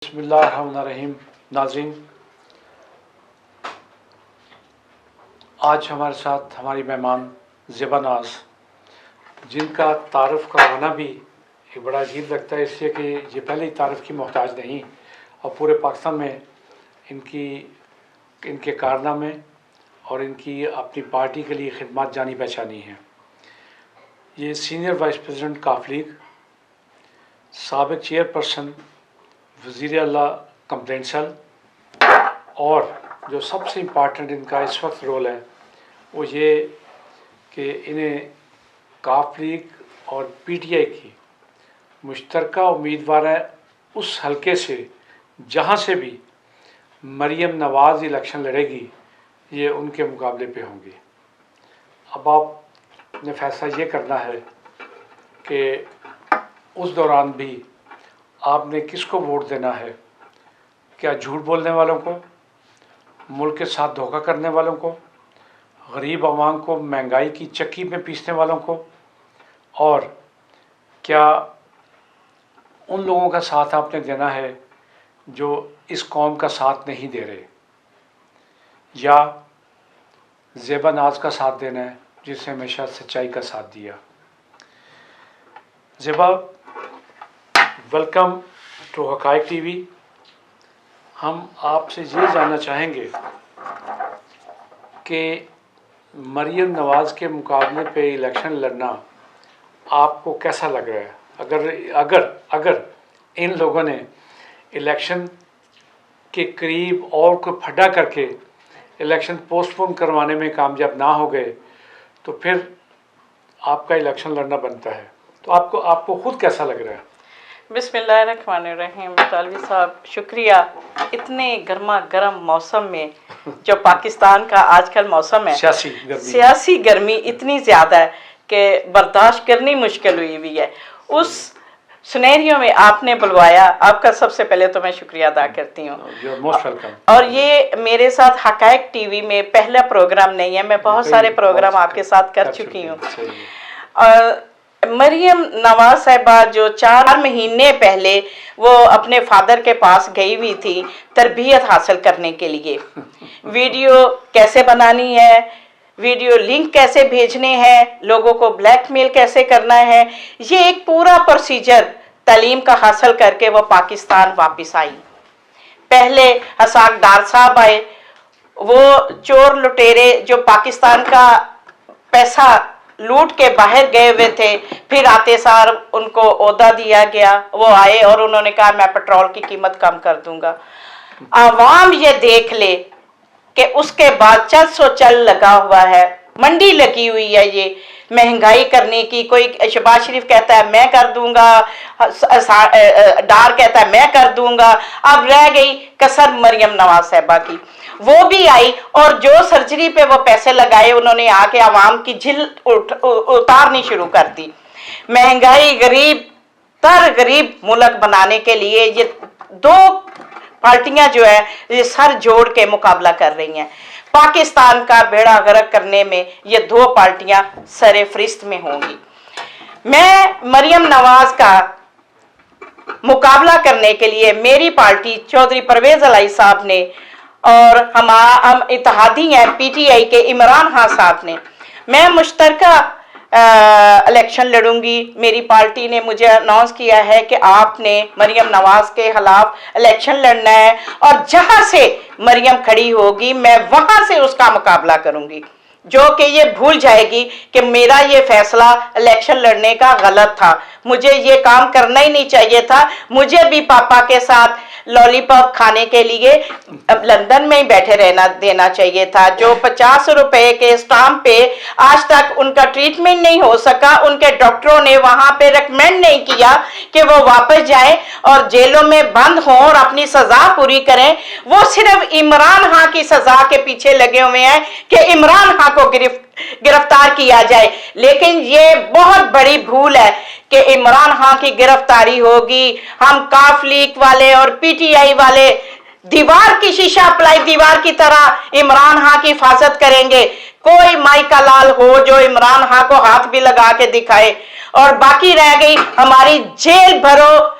बिस्मिल्लाहिर्रहमानिर्रहीम। नाज़रीन, आज हमारे साथ हमारी मेहमान ज़ेबा नाज़, जिनका तारुफ़ करवाना भी एक बड़ा अजीब लगता है, इसलिए कि ये पहले ही तारुफ़ की मोहताज नहीं और पूरे पाकिस्तान में इनके कारनामे और इनकी अपनी पार्टी के लिए खिदमत जानी पहचानी हैं। ये सीनियर वाइस प्रेसिडेंट काफ लीग, साबिक़ चेयरपर्सन वज़ीर आला कंप्लेंट सेल, और जो सबसे इम्पॉर्टेंट इनका इस वक्त रोल है वो ये कि इन्हें काफ लीग और पीटीआई की मुश्तरका उम्मीदवार है उस हलके से जहाँ से भी मरियम नवाज़ इलेक्शन लड़ेगी, ये उनके मुकाबले पे होंगी। अब आपने फैसला ये करना है कि उस दौरान भी आपने किसको वोट देना है। क्या झूठ बोलने वालों को, मुल्क के साथ धोखा करने वालों को, गरीब आवाम को महंगाई की चक्की में पीसने वालों को, और क्या उन लोगों का साथ आपने देना है जो इस कौम का साथ नहीं दे रहे, या ज़ेबा नाज़ का साथ देना है जिसने हमेशा सच्चाई का साथ दिया। Zeba, welcome to Haqaiq TV. हम आपसे ये जानना चाहेंगे कि मरियम नवाज़ के मुकाबले पे इलेक्शन लड़ना आपको कैसा लग रहा है। अगर इन लोगों ने इलेक्शन के करीब और कोई फड्डा करके इलेक्शन पोस्टपोन करवाने में कामयाब ना हो गए तो फिर आपका इलेक्शन लड़ना बनता है, तो आपको खुद कैसा लग रहा है? बिस्मिल्लाहिर्रहमानिर्रहीम। तालवी साहब, शुक्रिया। इतने गर्मा गर्म मौसम में, जो पाकिस्तान का आजकल मौसम है, सियासी गर्मी इतनी ज़्यादा है कि बर्दाश्त करनी मुश्किल हुई हुई है। उस सिनेरियो में आपने बुलवाया, आपका सबसे पहले तो मैं शुक्रिया अदा करती हूँ। और ये मेरे साथ हकाइक टीवी में पहला प्रोग्राम नहीं है, मैं बहुत सारे प्रोग्राम आपके साथ कर चुकी हूँ। मरियम नवाज साहिबा जो 4 महीने पहले वो अपने फादर के पास गई हुई थी तरबियत हासिल करने के लिए, वीडियो कैसे बनानी है, वीडियो लिंक कैसे भेजने हैं, लोगों को ब्लैकमेल कैसे करना है, ये एक पूरा प्रोसीजर तालीम का हासिल करके वो पाकिस्तान वापस आई। पहले हसाक डार साहब आए, वो चोर लुटेरे जो पाकिस्तान का पैसा लूट के बाहर गए हुए थे, फिर आते सार उनको ओहदा दिया गया, वो आए और उन्होंने कहा मैं पेट्रोल की कीमत कम कर दूंगा। आवाम ये देख ले कि उसके बाद चल सो चल लगा हुआ है, मंडी लगी हुई है ये महंगाई करने की। कोई शहबाज शरीफ कहता है मैं कर दूंगा, डार कहता है मैं कर दूंगा। अब रह गई कसर मरियम नवाज साहिबा की, वो भी आई और जो सर्जरी पे वो पैसे लगाए उन्होंने आके आवाम की झिल उतारनी शुरू कर दी। महंगाई गरीब मुल्क बनाने के लिए ये दो पार्टियां जो है ये सर जोड़ के मुकाबला कर रही हैं। पाकिस्तान का बेड़ा गर्क करने में ये 2 पार्टियां सरे फरिश्त में होंगी। मैं मरियम नवाज का मुकाबला करने के लिए मेरी पार्टी चौधरी परवेज अलाई साहब ने और हम इत्तेहादी हैं पीटीआई के इमरान खान साहब ने, मैं मुश्तरका इलेक्शन लड़ूंगी। मेरी पार्टी ने मुझे अनाउंस किया है कि आपने मरियम नवाज के खिलाफ इलेक्शन लड़ना है और जहां से मरियम खड़ी होगी मैं वहां से उसका मुकाबला करूंगी, जो कि ये भूल जाएगी कि मेरा ये फैसला इलेक्शन लड़ने का गलत था, मुझे ये काम करना ही नहीं चाहिए था। मुझे भी पापा के साथ लॉलीपॉप खाने के लिए लंदन में ही बैठे रहना देना चाहिए था। जो 50 रुपए के स्टाम्प पे आज तक उनका ट्रीटमेंट नहीं हो सका, उनके डॉक्टरों ने वहां पे रेकमेंड नहीं किया कि वो वापस जाएं और जेलों में बंद हों और अपनी सजा पूरी करें। वो सिर्फ इमरान खान की सजा के पीछे लगे हुए हैं कि इमरान खान को गिरफ्तार किया जाए, लेकिन ये बहुत बड़ी भूल है कि इमरान खान की गिरफ्तारी होगी। हम काफ लीग वाले और पीटीआई वाले दीवार की शीशा प्लाई दीवार की तरह इमरान खान की हिफाजत करेंगे। कोई माई का लाल हो जो इमरान खान को हाथ भी लगा के दिखाए, और बाकी रह गई हमारी जेल भरो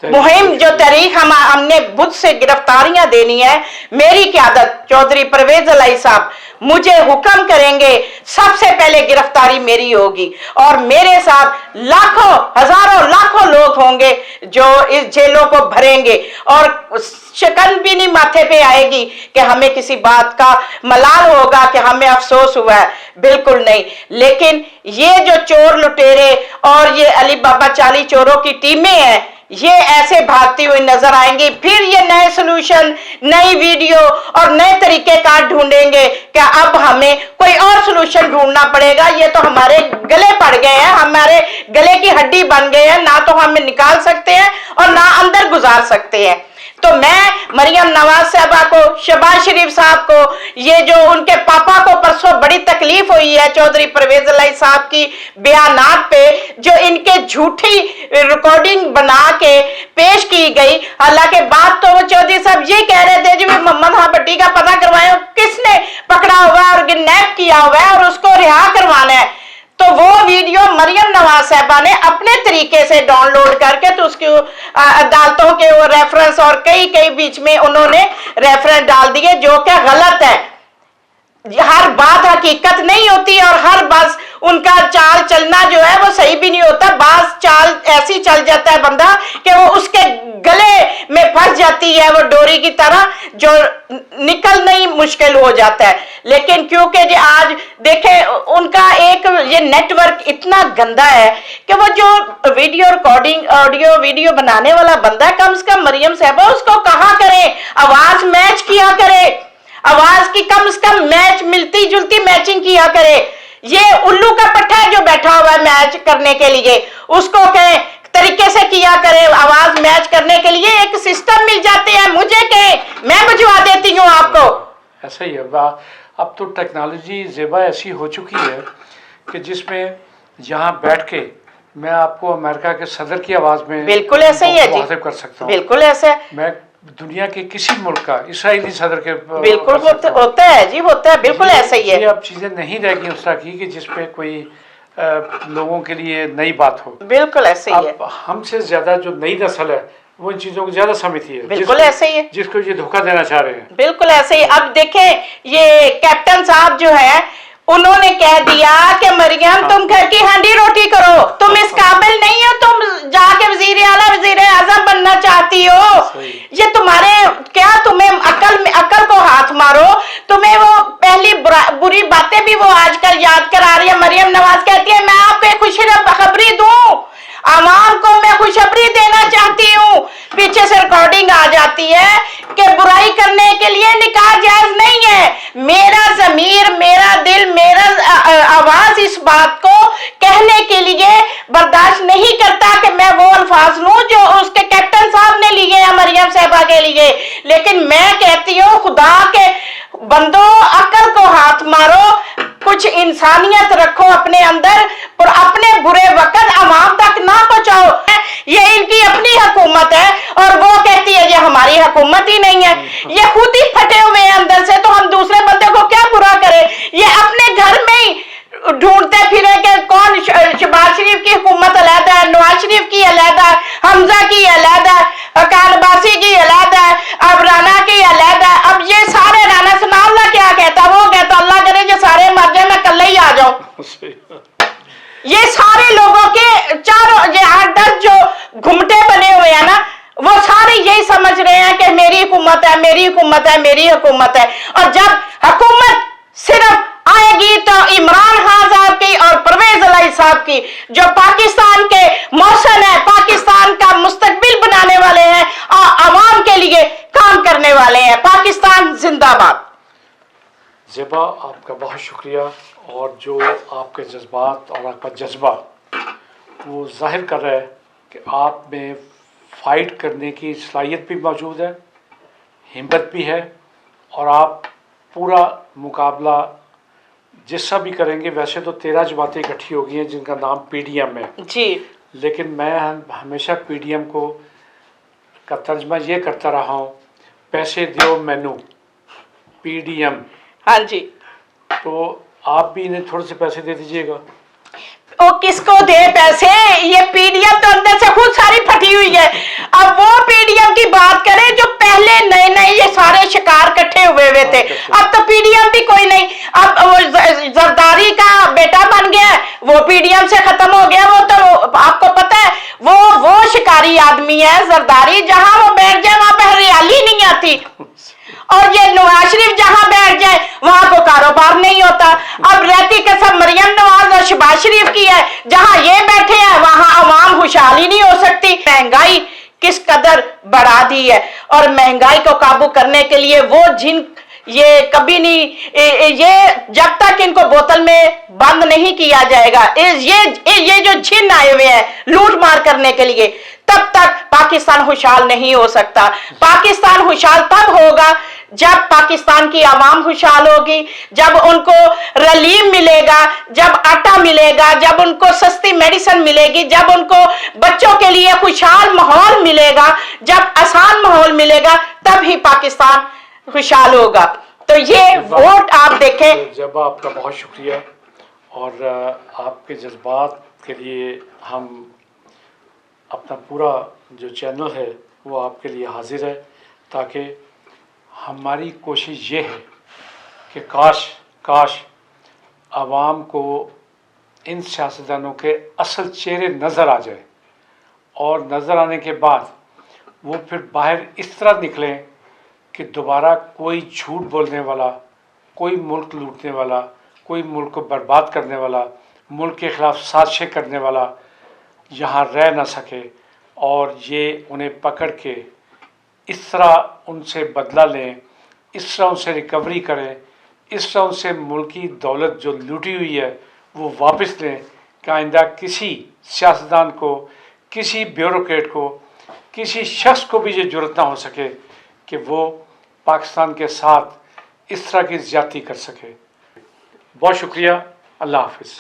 मुहिम जो तारीख हमने बुध से गिरफ्तारियां देनी है, मेरी क़यादत चौधरी परवेज इलाही साहब मुझे हुक्म करेंगे, सबसे पहले गिरफ्तारी मेरी होगी और मेरे साथ लाखों हजारों लाखों लोग होंगे जो इस जेलों को भरेंगे और शकन भी नहीं माथे पे आएगी कि हमें किसी बात का मलाल होगा कि हमें अफसोस हुआ है, बिल्कुल नहीं। लेकिन ये जो चोर लुटेरे और ये अली बाबा चाली चोरों की टीमें हैं, ये ऐसे भागती हुई नजर आएंगी, फिर ये नए सोल्यूशन, नई वीडियो और नए तरीके कार ढूंढेंगे कि अब हमें कोई और सोल्यूशन ढूंढना पड़ेगा, ये तो हमारे गले पड़ गए हैं, हमारे गले की हड्डी बन गए हैं, ना तो हमें निकाल सकते हैं और ना अंदर गुजार सकते हैं। तो मैं मरियम नवाज साहबा को, शहबाज शरीफ साहब को, ये जो उनके पापा को परसों बड़ी तकलीफ हुई है चौधरी परवेज इलाही साहब की बयानात पे, जो इनके झूठी रिकॉर्डिंग बना के पेश की गई, हालांकि बात तो वो चौधरी साहब ये कह रहे थे जी मोहम्मद हाँ भट्टी का पता करवाए, किसने पकड़ा हुआ है और किडनैप किया हुआ है और उसको रिहा करवाना है। तो वो वीडियो मरियम नवाज साहबा ने अपने तरीके से डाउनलोड करके तो उसकी अदालतों के वो रेफरेंस और कई बीच में उन्होंने रेफरेंस डाल दिए, जो कि गलत है। हर बात हकीकत नहीं होती और हर बस उनका चाल चलना जो है वो सही भी नहीं होता, बास चाल ऐसी चल जाता है बंदा कि वो उसके गले में फंस जाती है वो डोरी की तरह, जो निकलना ही मुश्किल हो जाता है। लेकिन क्योंकि जो आज देखें उनका एक ये नेटवर्क इतना गंदा है कि वो जो वीडियो रिकॉर्डिंग ऑडियो वीडियो बनाने वाला बंदा है, कम से कम मरियम साहबा उसको कहा करे, आवाज मैच किया करे, आवाज की कम से कम मैच मिलती जुलती मैचिंग किया करे। ये उल्लू का पट्टा है जो बैठा हुआ है मैच करने के लिए, उसको कहे तरीके से किया करे, आवाज मैच करने के लिए एक सिस्टम मिल जाते हैं, मुझे कहे मैं भिजवा देती हूँ आपको। ऐसा ही है। अब तो टेक्नोलॉजी ज़ेबा ऐसी हो चुकी है कि जिसमें यहाँ बैठ के मैं आपको अमेरिका के सदर की आवाज़ में बिल्कुल ऐसा ही है जी, मुखातिब कर सकता हूँ। बिल्कुल ऐसा है। मैं दुनिया के किसी मुल्क का इसराइली सदर के बिल्कुल होता है जी, होता है, बिल्कुल ऐसा ही है। अब चीज़ें नहीं रह गई उस तरह की कि जिसपे कोई लोगों के लिए नई बात हो। बिल्कुल ऐसे ही है। अब हमसे ज्यादा जो नई नस्ल है वो इन चीजों को ज्यादा समझती है। बिल्कुल ऐसे ही है, जिसको ये धोखा देना चाह रहे हैं। बिल्कुल ऐसे ही। अब देखें ये कैप्टन साहब जो है उन्होंने कह दिया कि मरियम तुम घर की हांडी रोटी करो, तुम इस काबिल नहीं हो, तुम जाके वजीर आला वजीर आजम बनना चाहती हो, ये तुम्हारे क्या, तुम्हें अकल को हाथ मारो। तुम्हें वो पहली बुरी बातें भी वो आजकल याद करा रही है। मरियम नवाज कहती है मैं आपको एक खुशखबरी दूं, आवाम को मैं खुशखबरी देना चाहती हूँ। पीछे से रिकॉर्डिंग आ जाती है कि बुराई करने के लिए निकाह जायज नहीं है। मेरा ज़मीर, मेरा दिल, मेरा आवाज इस बात को कहने के लिए बर्दाश्त नहीं करता कि मैं वो अल्फाज लूं जो उसके कैप्टन साहब ने लिए हैं मरियम साहबा के लिए। लेकिन मैं कहती हूँ खुदा के बंदो, अकल को हाथ मारो, कुछ इंसानियत रखो अपने अंदर और अपने बुरे वक्त आवाम तक ना पहुंचाओ। ये इनकी अपनी हुकूमत है और वो कहती है ये हमारी हुकूमत ही नहीं है। ये खुद ही फटे हुए हैं अंदर से, तो हम दूसरे बंदे को क्या बुरा करें। ये अपने घर में ही ढूंढते फिरे कि कौन, शहबाज शरीफ की हुकूमत अलहदा है, नवाज शरीफ की अलहदा है, हमजा की अलहदा है, अकाल अब्बासी की अलहदा है, अब राना की अलहदा है। अब ये सारे राना सुनाउल्लाह क्या कहता, वो कहता अल्लाह करे जो सारे मर जाए मैं कल ही आ जाऊं। ये सारे लोगों के चारों ये 8-10 जो घुमटे बने हुए हैं ना, वो सारे यही समझ रहे हैं कि मेरी हुकूमत है, मेरी हुकूमत है, मेरी हुकूमत है। और जब हुकूमत सिर्फ आएगी तो इमरान खान साहब की और परवेज इलाही साहब की, जो पाकिस्तान के मौसन है, पाकिस्तान का मुस्तकबिल बनाने वाले हैं और आवाम के लिए काम करने वाले हैं। पाकिस्तान जिंदाबाद। ज़ेबा आपका बहुत शुक्रिया, और जो आपके जज्बात और आपका जज्बा वो जाहिर कर रहा है कि आप में फ़ाइट करने की सलाहियत भी मौजूद है, हिम्मत भी है, और आप पूरा मुकाबला जिससा भी करेंगे। वैसे तो 13 जमातें इकट्ठी हो गई हैं जिनका नाम PDM है जी, लेकिन मैं हमेशा PDM को का तर्जमा ये करता रहा हूँ, पैसे दो मैनू PDM। हाँ जी। तो आप भी इन्हें थोड़े से पैसे दे दीजिएगा। वो किसको दे पैसे? ये पीडीएम तो अंदर से खुद सारी फटी हुई है। अब वो पीडीएम की बात करें जो पहले नए नए ये सारे शिकार इकट्ठे हुए थे, अब तो पीडीएम भी कोई नहीं। अब वो जरदारी का बेटा बन गया, वो पीडीएम से खत्म हो गया। वो तो आपको पता है वो शिकारी आदमी है जरदारी, जहां वो बैठ जाए वहां पे हरियाली नहीं आती, और ये नवाज शरीफ जहां बैठ जाए वहां को कारोबार नहीं होता। अब रहती कसम मरियम नवाज और शहबाज शरीफ की है, जहां ये बैठे हैं वहां अवाम खुशहाल ही नहीं हो सकती। महंगाई किस कदर बढ़ा दी है, और महंगाई को काबू करने के लिए वो जिन ये कभी नहीं, ये जब तक इनको बोतल में बंद नहीं किया जाएगा, ये जो जिन आए हुए हैं लूट मार करने के लिए, तब तक पाकिस्तान खुशहाल नहीं हो सकता। पाकिस्तान खुशहाल तब होगा जब पाकिस्तान की आवाम खुशहाल होगी, जब उनको रिलीफ मिलेगा, जब आटा मिलेगा, जब उनको सस्ती मेडिसिन मिलेगी, जब उनको बच्चों के लिए खुशहाल माहौल मिलेगा, जब आसान माहौल मिलेगा, तब ही पाकिस्तान खुशहाल होगा। तो ये वोट आप देखें। जब आपका बहुत शुक्रिया, और आपके जज्बात के लिए हम अपना पूरा जो चैनल है वो आपके लिए हाजिर है, ताकि हमारी कोशिश ये है कि काश आवाम को इन सियासतदानों के असल चेहरे नज़र आ जाए, और नज़र आने के बाद वो फिर बाहर इस तरह निकलें कि दोबारा कोई झूठ बोलने वाला, कोई मुल्क लूटने वाला, कोई मुल्क को बर्बाद करने वाला, मुल्क के ख़िलाफ़ साजिशें करने वाला यहाँ रह ना सके, और ये उन्हें पकड़ के इस तरह उनसे बदला लें, इस तरह उनसे रिकवरी करें, इस तरह उनसे मुल्की दौलत जो लूटी हुई है वो वापस लें, कि आइंदा किसी सियासतदान को, किसी ब्यूरोक्रेट को, किसी शख्स को भी ये जुर्रत ना हो सके कि वो पाकिस्तान के साथ इस तरह की ज़्यादती कर सके। बहुत शुक्रिया, अल्लाह हाफ़िज़।